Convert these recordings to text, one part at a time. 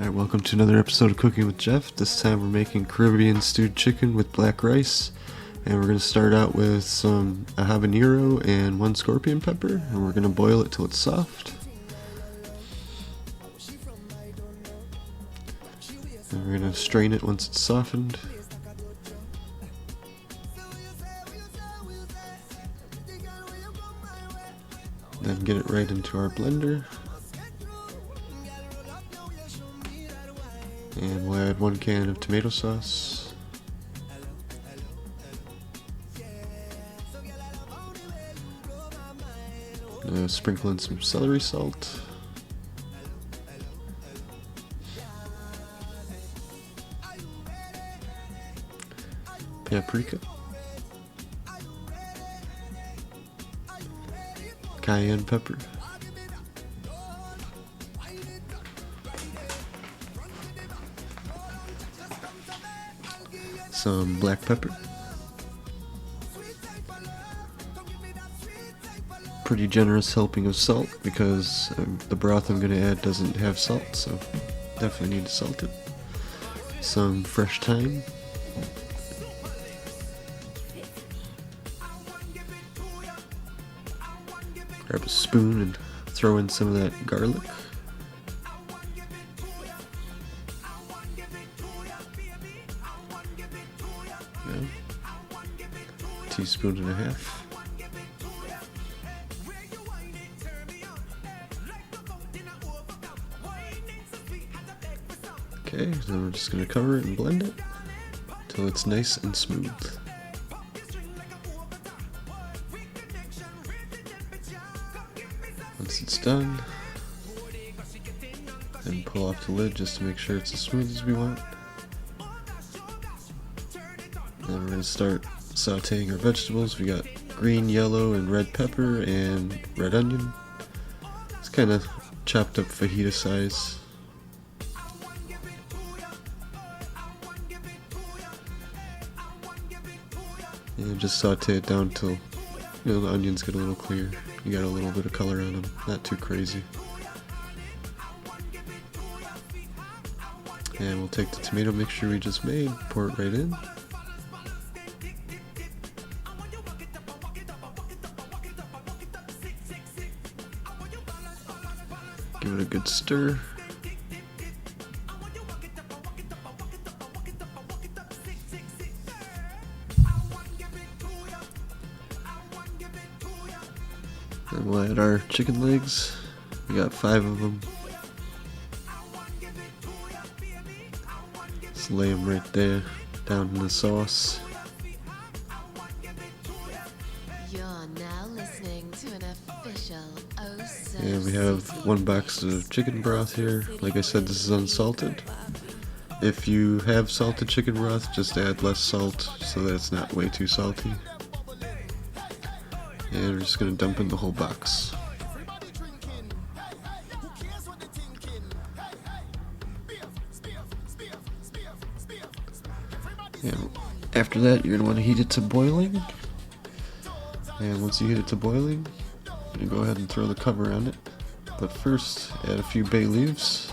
Alright, welcome to another episode of Cooking with Jeff. This time we're making Caribbean stewed chicken with black rice. And we're going to start out with a habanero and 1 scorpion pepper. And we're going to boil it till it's soft. And we're going to strain it once it's softened. Then get it right into our blender. And we'll add 1 can of tomato sauce. Sprinkle in some celery salt. Paprika. Cayenne pepper. Some black pepper. Pretty generous helping of salt because the broth I'm going to add doesn't have salt, so definitely need to salt it. Some fresh thyme. Grab a spoon and throw in some of that garlic. Yeah. 1.5 teaspoons. Okay, then we're just going to cover it and blend it until it's nice and smooth. Once it's done, then pull off the lid just to make sure it's as smooth as we want. Then we're going to start sauteing our vegetables. We got green, yellow, and red pepper and red onion. It's kind of chopped up fajita size. And just saute it down till the onions get a little clear. You got a little bit of color on them, not too crazy. And we'll take the tomato mixture we just made, pour it right in. Give it a good stir. And we'll add our chicken legs. We got 5 of them. Just lay them right there, down in the sauce. You're now listening to an official And we have 1 box of chicken broth here. Like I said, this is unsalted. If you have salted chicken broth, just add less salt so that it's not way too salty. And we're just going to dump in the whole box. And after that, you're going to want to heat it to boiling. And once you heat it to boiling, you're going to go ahead and throw the cover on it. But first, add a few bay leaves.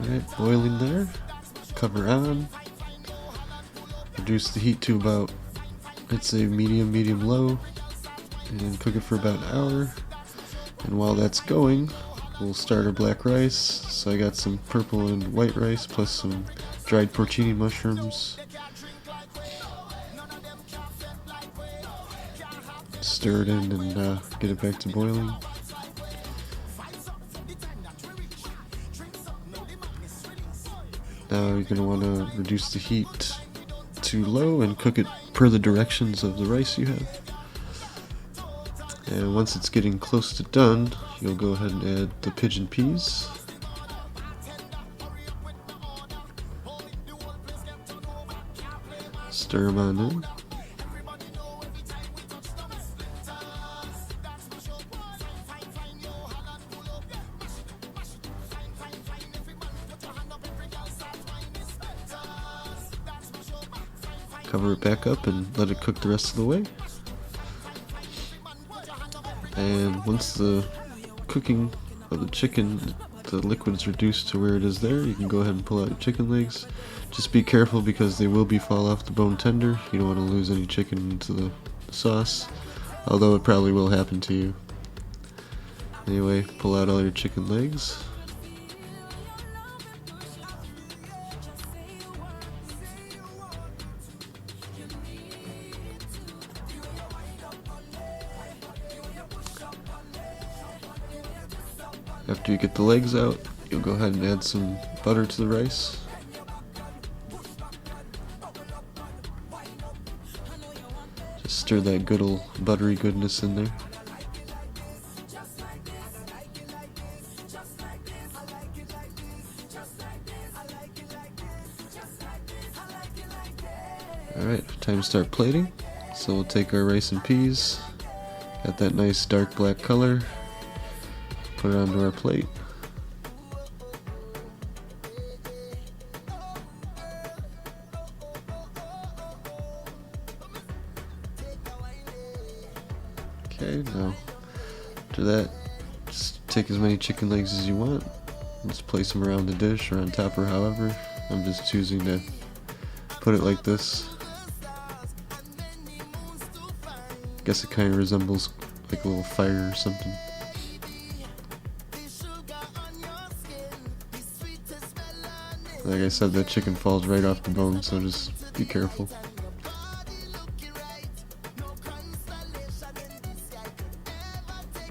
Alright, boiling there. Cover on. Reduce the heat to about, I'd say medium low. And cook it for about an hour. And while that's going, we'll start our black rice. So I got some purple and white rice plus some dried porcini mushrooms. Stir it in and get it back to boiling. Now you're going to want to reduce the heat to low and cook it per the directions of the rice you have. And once it's getting close to done, you'll go ahead and add the pigeon peas. Stir them on in. Cover it back up and let it cook the rest of the way. And once the cooking of the chicken, the liquid's reduced to where it is there, you can go ahead and pull out your chicken legs. Just be careful because they will be fall off the bone tender. You don't want to lose any chicken into the sauce, although it probably will happen to you. Anyway, pull out all your chicken legs. After you get the legs out, you'll go ahead and add some butter to the rice. Just stir that good old buttery goodness in there. Alright, time to start plating. So we'll take our rice and peas. Got that nice dark black color. Put it onto our plate. Okay, now after that, just take as many chicken legs as you want. Just place them around the dish or on top or however. I'm just choosing to put it like this. Guess it kind of resembles like a little fire or something. Like I said, that chicken falls right off the bone, so just be careful.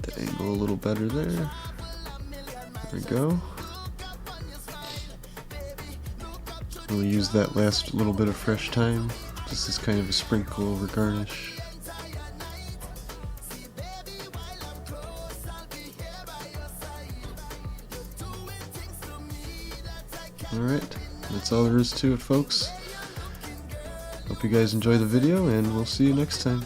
The angle a little better there. There we go. We'll use that last little bit of fresh thyme, just as kind of a sprinkle over garnish. Alright, that's all there is to it, folks. Hope you guys enjoy the video, and we'll see you next time.